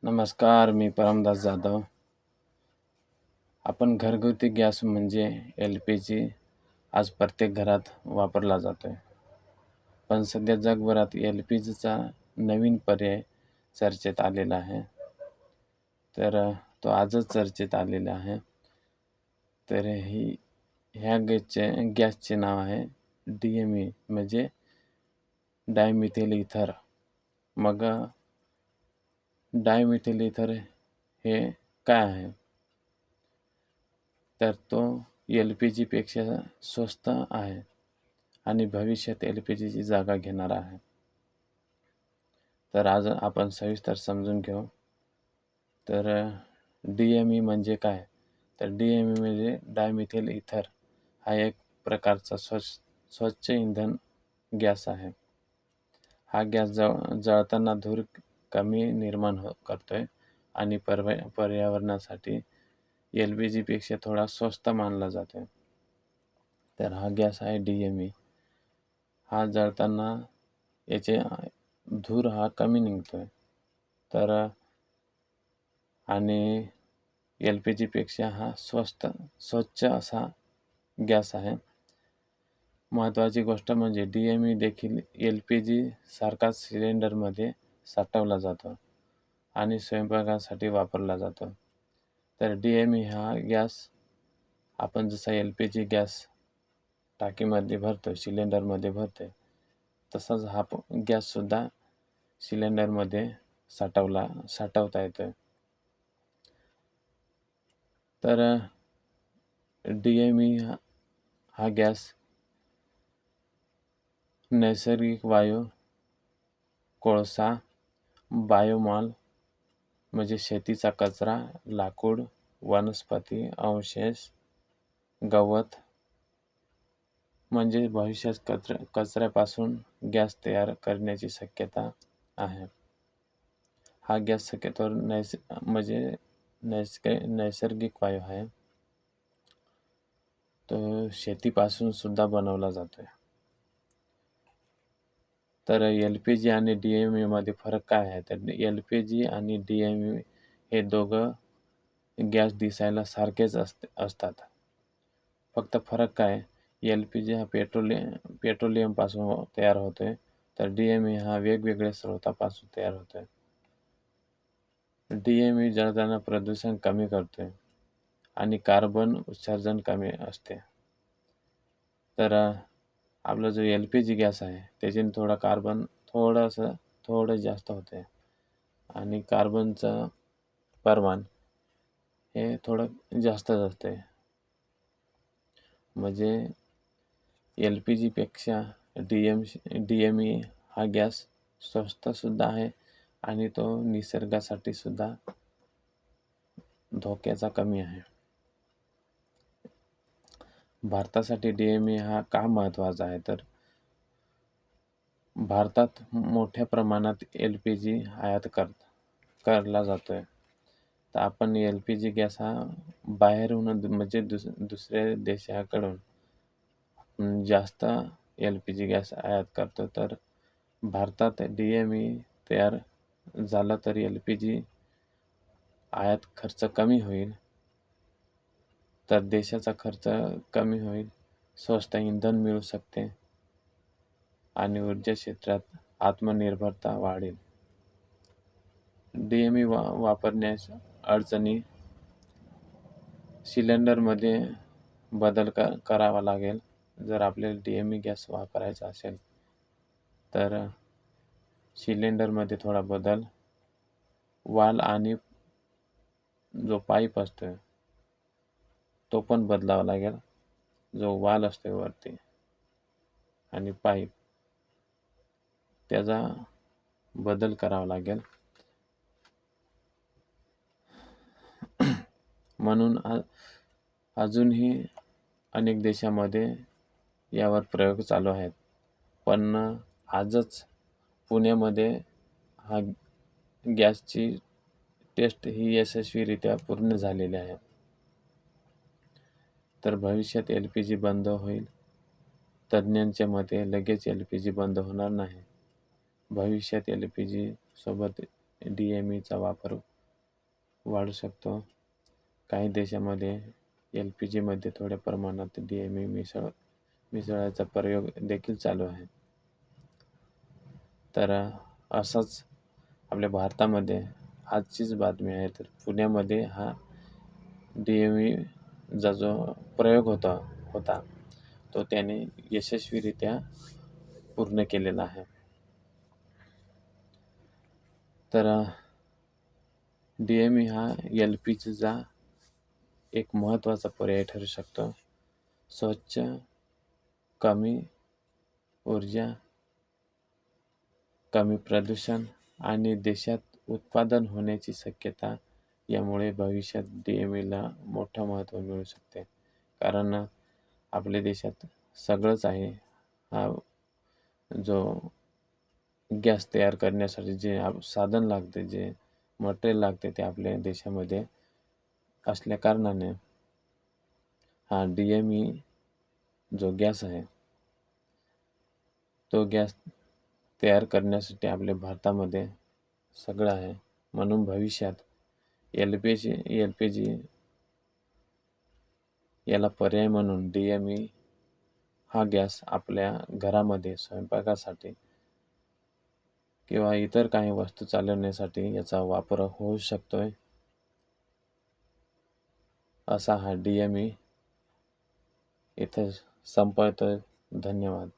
नमस्कार, मी परमदास जाधव. आपण घरगुती गॅस म्हणजे एल-पी-जी आज प्रत्येक घरात वापरला जातोय. पण सध्या जगभरात एल-पी-जीचा नवीन पर्याय चर्चेत आलेला आहे. तो आजच चर्चेत आलेला आहे. तर ह्या गॅसचे नाव आहे DME म्हणजे डायमिथाइल इथर. मग डायमिथाइल इथर हे काय आहे? तर तो एल-पी-जीपेक्षा स्वस्त आहे आणि भविष्यात एल-पी-जीची जागा घेणार आहे. तर आज आपण सविस्तर समजून घेऊ. तर DME म्हणजे काय? तर DME म्हणजे डायमिथाइल इथर हा एक प्रकारचा स्वच्छ इंधन गॅस आहे. हा गॅस जळताना धूर कमी निर्माण करतोय आणि पर्यावरणासाठी एल-पी-जीपेक्षा थोडा स्वस्त मानला जातोय. तर हा गॅस आहे DME. हा जळताना याचे धूर हा कमी निघतोय. तर आणि एल-पी-जीपेक्षा हा स्वच्छ असा गॅस आहे. महत्त्वाची गोष्ट म्हणजे DME देखील एल-पी-जी सारखाच सिलेंडरमध्ये साठवला जातो आणि स्वयंपाकासाठी वापरला जातो. तर DME हा गॅस आपण जसा एल-पी-जी गॅस टाकीमध्ये भरतो, सिलेंडरमध्ये भरतो, तसाच हा गॅससुद्धा सिलेंडरमध्ये साठवता येतो. तर DME हा गॅस नैसर्गिक वायू, कोळसा, बायोमाल म्हणजे शेतीचा कचरा, लाकूड, वनस्पती अवशेष, गवत म्हणजे भविष्यात कचऱ्यापासून गॅस तयार करण्याची शक्यता आहे. हा गॅस शक्यतोवर नैसर्गिक वायू आहे. तो शेतीपासून सुद्धा बनवला जातोय. तर एल-पी-जी आणि DMEमध्ये फरक काय आहे? तर एल-पी-जी आणि DME हे दोघं गॅस दिसायला सारखेच असतात. फक्त फरक काय? एल-पी-जी हा पेट्रोलियमपासून तयार होतोय, तर DME हा वेगवेगळ्या स्रोतापासून तयार होतोय. DME जळताना प्रदूषण कमी करतोय आणि कार्बन उत्सर्जन कमी असते. तर आपला जो एल-पी-जी गॅस आहे त्याच्याने थोडं जास्त होते आणि कार्बनचं प्रमाण हे थोडं जास्तच असते. म्हणजे एल-पी-जीपेक्षा DME हा गॅस स्वस्तसुद्धा आहे आणि तो निसर्गासाठी सुद्धा धोक्याचा कमी आहे. भारतासाठी DME हा का महत्त्वाचा आहे? तर भारतात मोठ्या प्रमाणात एल-पी-जी आयात करला जातोय. तर आपण एल-पी-जी गॅस हा बाहेरून म्हणजे दुसऱ्या देशाकडून जास्त एल-पी-जी गॅस आयात करतो. तर भारतात DME तयार झाला तर एल-पी-जी आयात खर्च कमी होईल. तर देशाचा खर्च कमी होईल, स्वस्त इंधन मिळू शकते आणि ऊर्जा क्षेत्रात आत्मनिर्भरता वाढेल. DME वापरण्यास अडचणी: सिलेंडरमध्ये बदल करावा लागेल. जर आपल्याला DME गॅस वापरायचा असेल तर सिलेंडरमध्ये थोडा बदल, वाल आणि जो पाईप असतो तो पण बदलावा लागेल. जो वाल असतो वरती आणि पाईप त्याचा बदल करावा लागेल. म्हणून अजूनही अनेक देशामध्ये यावर प्रयोग चालू आहेत. पण आजच पुण्यामध्ये हा गॅसची टेस्ट ही यशस्वीरित्या पूर्ण झालेली आहे. तर भविष्यात एल-पी-जी बंद होईल. तज्ज्ञांच्या मते लगेच एल-पी-जी बंद होणार नाही. भविष्यात एल-पी-जी सोबत DMEचा वापर वाढू शकतो. काही देशामध्ये LPGमध्ये थोड्या प्रमाणात DME मिसळायचा प्रयोग देखील चालू आहे. तर असाच आपल्या भारतामध्ये आजचीच बातमी आहे. तर पुण्यामध्ये हा DMEचा जो प्रयोग होता तो त्याने यशस्वीरित्या पूर्ण केलेला आहे. तर DME हा LPGचा एक महत्त्वाचा पर्याय ठरू शकतो. स्वच्छ, कमी ऊर्जा, कमी प्रदूषण आणि देशात उत्पादन होण्याची शक्यता यामुळे भविष्यात DMEला मोठं महत्त्व मिळू शकते. कारण आपल्या देशात सगळंच आहे. हा जो गॅस तयार करण्यासाठी जे साधन लागते, जे मटेरियल लागते ते आपल्या देशामध्ये असल्या कारणाने हा DME जो गॅस आहे तो गॅस तयार करण्यासाठी आपल्या भारतामध्ये सगळं आहे. म्हणून भविष्यात LPG याला पर्याय म्हणून DME हा गॅस आपल्या घरामध्ये स्वयंपाकासाठी किंवा इतर काही वस्तू चालवण्यासाठी याचा वापर होऊ शकतोय. असा हा DME इथे संपवतोय. धन्यवाद.